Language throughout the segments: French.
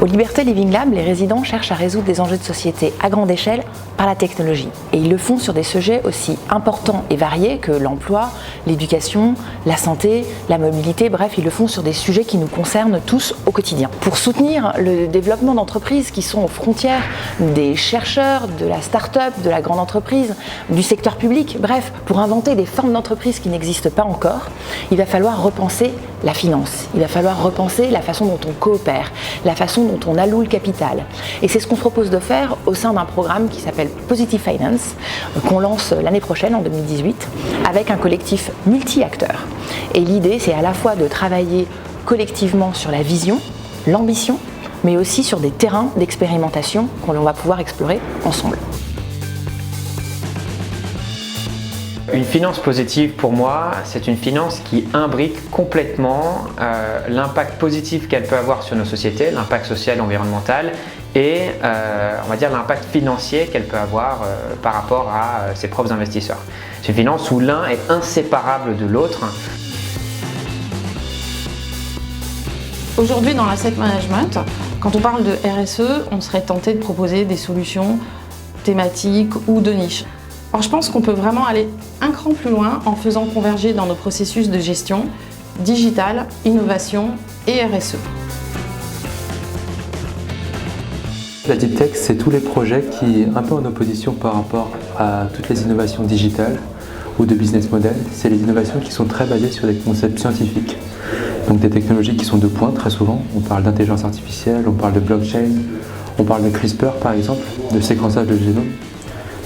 Au Liberté Living Lab, les résidents cherchent à résoudre des enjeux de société à grande échelle par la technologie. Et ils le font sur des sujets aussi importants et variés que l'emploi, l'éducation, la santé, la mobilité, bref, ils le font sur des sujets qui nous concernent tous au quotidien. Pour soutenir le développement d'entreprises qui sont aux frontières des chercheurs, de la start-up, de la grande entreprise, du secteur public, bref, pour inventer des formes d'entreprise qui n'existent pas encore, il va falloir repenser la finance, il va falloir repenser la façon dont on coopère, la façon dont on alloue le capital. Et c'est ce qu'on se propose de faire au sein d'un programme qui s'appelle Positive Finance, qu'on lance l'année prochaine, en 2018, avec un collectif multi-acteurs. Et l'idée, c'est à la fois de travailler collectivement sur la vision, l'ambition, mais aussi sur des terrains d'expérimentation qu'on va pouvoir explorer ensemble. Une finance positive, pour moi, c'est une finance qui imbrique complètement l'impact positif qu'elle peut avoir sur nos sociétés, l'impact social et environnemental, et on va dire l'impact financier qu'elle peut avoir par rapport à ses propres investisseurs. C'est une finance où l'un est inséparable de l'autre. Aujourd'hui, dans l'asset management, quand on parle de RSE, on serait tenté de proposer des solutions thématiques ou de niche. Alors je pense qu'on peut vraiment aller un cran plus loin en faisant converger dans nos processus de gestion digital, innovation et RSE. La Deep Tech, c'est tous les projets qui sont un peu en opposition par rapport à toutes les innovations digitales ou de business model. C'est les innovations qui sont très basées sur des concepts scientifiques, donc des technologies qui sont de pointe très souvent. On parle d'intelligence artificielle, on parle de blockchain, on parle de CRISPR par exemple, de séquençage de génome.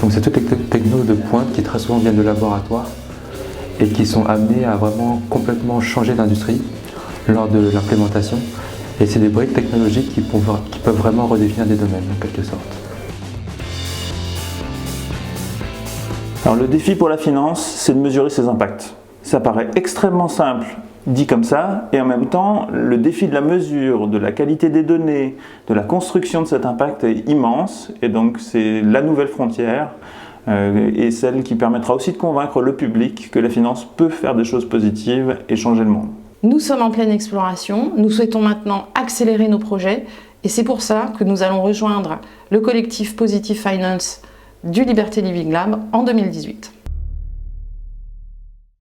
Donc c'est toutes les technos de pointe qui très souvent viennent de laboratoires et qui sont amenées à vraiment complètement changer d'industrie lors de l'implémentation. Et c'est des briques technologiques qui peuvent vraiment redéfinir des domaines en quelque sorte. Alors le défi pour la finance, c'est de mesurer ses impacts. Ça paraît extrêmement simple dit comme ça, et en même temps, le défi de la mesure, de la qualité des données, de la construction de cet impact est immense, et donc c'est la nouvelle frontière, et celle qui permettra aussi de convaincre le public que la finance peut faire des choses positives et changer le monde. Nous sommes en pleine exploration, nous souhaitons maintenant accélérer nos projets, et c'est pour ça que nous allons rejoindre le collectif Positive Finance du Liberté Living Lab en 2018.